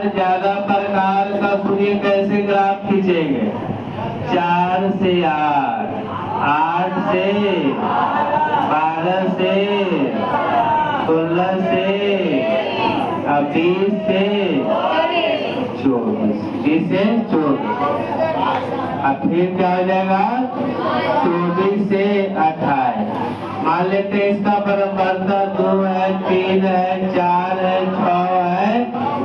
ज्यादा प्रकार का सुनिए कैसे ग्राफ खींचेंगे। 4 से 8, 8 से 12 से 16 से 20 से 24, 20 से 24। अब फिर क्या हो जाएगा 24 से 28। मान लेते हैं इसका बराबरता 2 है, 3 है, 4 है, 6 है,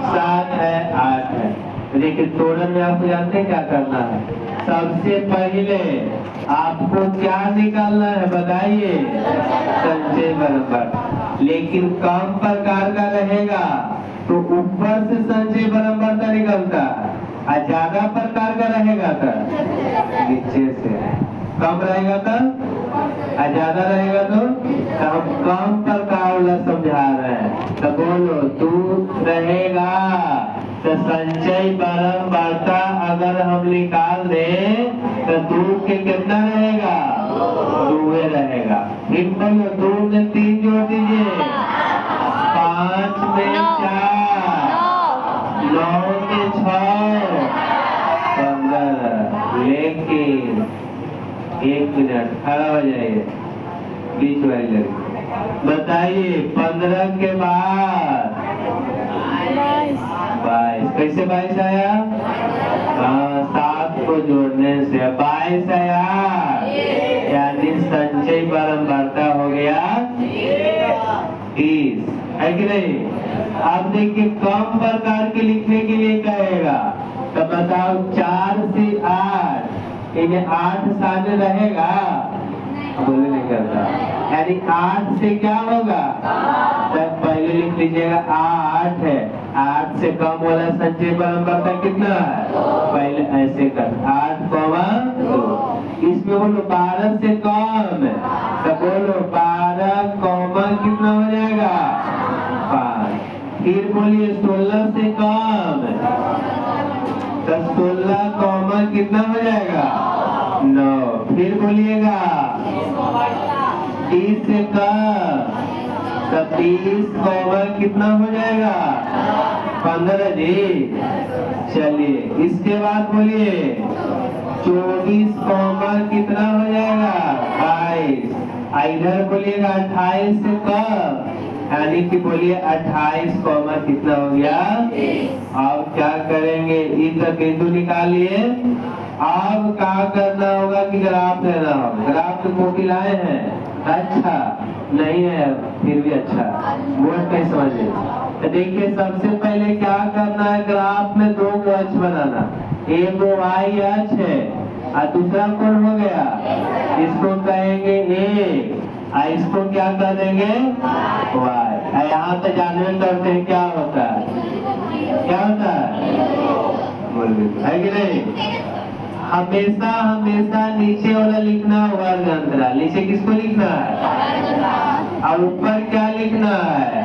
7 है, 8 है। देखिए तोड़न में आपको जानते हैं क्या करना है। सबसे पहले आपको क्या निकालना है बताइए, संचय बराबर। लेकिन कम प्रकार का रहेगा तो ऊपर से संचय बराबरता निकलता है, और ज्यादा प्रकार का रहेगा तो नीचे से। कम रहेगा तो और ज्यादा रहेगा तो हम कम प्रकार वाला समझा रहे हैं। तो बोलो दूध रहेगा तो संचय बराबरता अगर हम निकाल दें तो दूध के कितना रहेगा, 2 रहेगा। फिर बोलो 2 में 3 जोड़ दीजिए, 5 में 4, 9 में 6, 15। लेकिन 1 मिनट खड़ा हो जाइए, बीच वाली लड़की बताइए 15 के बाद 22। कैसे 22 आया? 7 को जोड़ने से 22 आया, यानी संचय बराबरता हो गया 30, है कि नहीं? अब देखिए कम प्रकार के लिखने के लिए कहेगा तो बताओ 4 से 8, इन्हें 8 सामने रहेगा, बोले नहीं करता, यानी 8 से क्या होगा, तब पहले लिख लीजिएगा 8 है, 8 से कम वाला संचय बराबरता कितना है, पहले ऐसे कर 8, 2। इसमें बोलो 12 से कम है तो बोलो 12, कितना हो जाएगा 5। फिर बोलिए 16 से कम तो 16, कितना हो जाएगा 9। फिर बोलिएगा 30 से कम तो 30, कितना हो जाएगा 15 जी। चलिए इसके बाद बोलिए 24, कितना हो जाएगा 22। इधर बोलिएगा 28 से कम, यानी कि बोलिए 28, कितना हो गया। अब क्या करेंगे, इधर बिंदु निकालिए। अब क्या करना होगा कि ग्राफ लेना होगा। ग्राफ तो कॉपी लाए हैं, अच्छा नहीं है फिर भी अच्छा, बोर्ड पे समझिए। तो देखिए सबसे पहले क्या करना है, ग्राफ में 2 अक्ष बनाना। एक वाई अक्ष है और दूसरा कौन हो गया, इसको कहेंगे ए, और इसको क्या कर देंगे वाई। यहाँ पे जानने करते हैं क्या होता है, क्या होता है कि नहीं। हमेशा हमेशा नीचे वाला लिखना है वर्ग अंतराल, नीचे किसको लिखना है, और ऊपर क्या लिखना है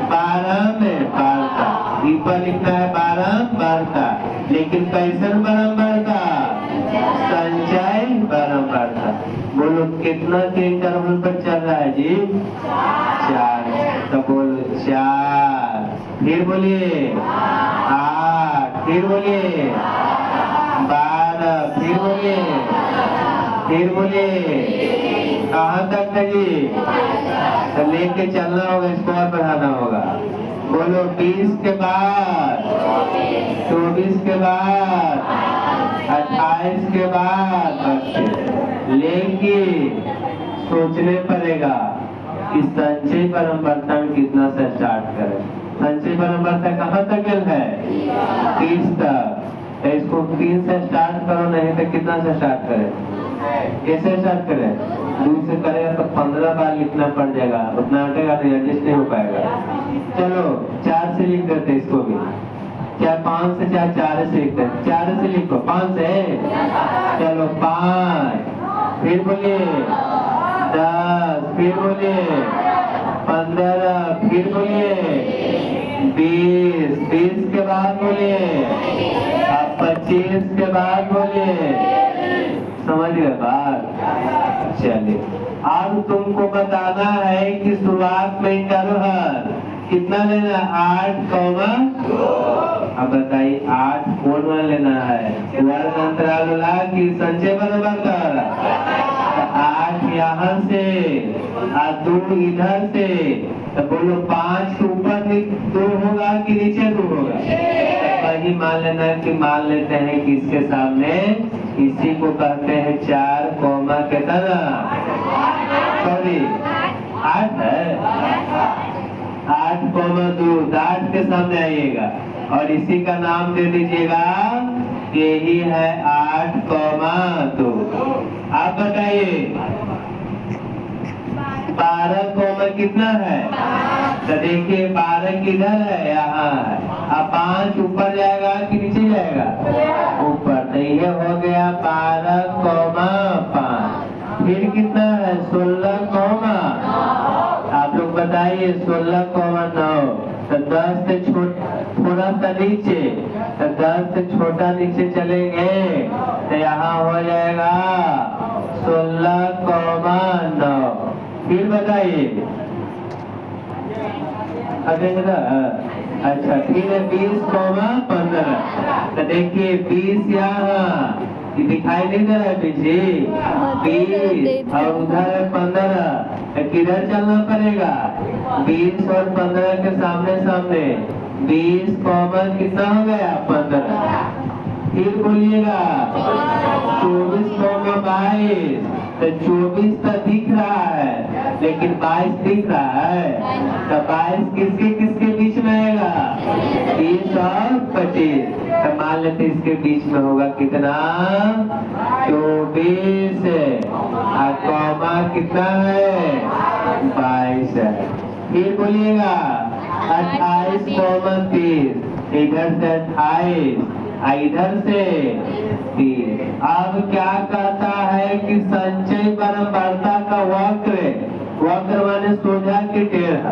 12 में बराबरता, ऊपर लिखना है 12 बराबरता। लेकिन कैसन बराबरता, संचय बराबरता। बोलो कितना के इंटरवल पर चल रहा है जी, 4। तो बोलो 4, फिर बोलिए 8, फिर बोलिए 12, फिर बोलिए कहाँ तक है जी, तो लेके चलना होगा, इसको और बढ़ाना होगा। बोलो 20 के बाद, 24 के बाद, 28 के बाद 32। लेकिन सोचने पड़ेगा कि संचय बराबरता में कितना से स्टार्ट करें। संचय बराबरता कहाँ तक है 30 तक, तो इसको 3 से स्टार्ट करो, नहीं तो कितना से स्टार्ट करें, कैसे स्टार्ट करें, 2 से करेगा तो 15 बार लिखना पड़ जाएगा, उतना हटेगा तो एडजस्ट नहीं हो पाएगा। चलो 4 से लिख देते इसको भी, 5 से 4 से लिखते हैं, 4 से लिखो, 5 से, चलो 5, फिर बोलिए 10, फिर बोलिए 15, फिर बोलिए 20 के बाद बोलिए, अब 25 के बाद बोलिए, समझ गए बात। चलिए अब तुमको बताना है कि शुरुआत में इंटरवल कितना लेना, 8, 2। अब बताइए 8 कौन वाला लेना है, वर्ग अंतराल वाला कि संचय बराबर का? 8 यहाँ से और 2 इधर से, तो बोलो 5 के ऊपर 2 होगा कि नीचे 2 होगा? वही मान लेना है कि मान लेते हैं कि इसके सामने, इसी को कहते हैं 4 कौमा कितना, सॉरी 8 है, 8 कौमा 2, 8 के सामने आइएगा और इसी का नाम दे दीजिएगा, यही है 8 कौमा 2। आप बताइए 12 कौमा कितना है? तो देखिए 12 किधर है, यहाँ है। अब 5 ऊपर जाएगा कि नीचे जाएगा? ऊपर। तो ये हो गया 12 कौमा 5। फिर कितना है? 16 कौमा, आप लोग बताइए 16 कौमा 9। तो 10 से थोड़ा सा नीचे, तो 10 से छोटा नीचे चलेंगे तो यहाँ हो जाएगा 16 कौमा 9। फिर बताइए, अच्छा फिर है 20 कौमा 15। तो देखिए 20 यहाँ दिखाई नहीं दे रहा है पीछे, 20 और उधर है 15, किधर चलना पड़ेगा? 20 और 15 के सामने सामने, 20 कौमा कितना हो गया? 15। फिर बोलिएगा 24 कौमा 22। तो 24 तो दिख रहा है लेकिन 22 दिख रहा है, तो 22 किसके किसके बीच में आएगा? 30 और 25। तो मान लेते इसके बीच में होगा कितना? 24 और कौमा कितना है? 22 है। फिर बोलिएगा 28 कौमा 30, इधर से 28, इधर से 3। अब क्या कहता है कि संचय बराबरता का वक्र, वक्र माने सोझा की टेढ़ा,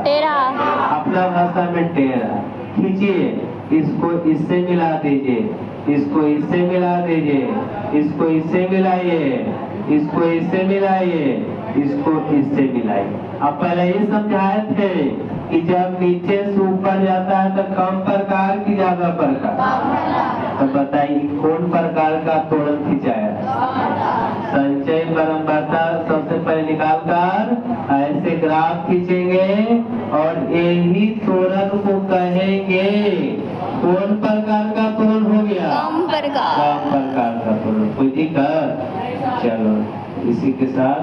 अपना भाषा में टेढ़ा। खींचिए, इसको इससे मिला दीजिए, इसको इससे मिला दीजिए, इसको इससे मिलाइए, इसको इससे मिलाइए, इसको इससे मिलाइए। अब पहले ही समझाए थे कि जब नीचे से ऊपर जाता है तो कम प्रकार की ज्यादा प्रकार। तो बताइए कौन प्रकार का त्वरण खिंचाया? संचय बराबरता सबसे पहले निकाल कर ऐसे ग्राफ खींचेंगे और यही त्वरण को कहेंगे कौन प्रकार का त्वरण हो गया? कम प्रकार का त्वरण। कोई दिक्कत? चलो इसी के साथ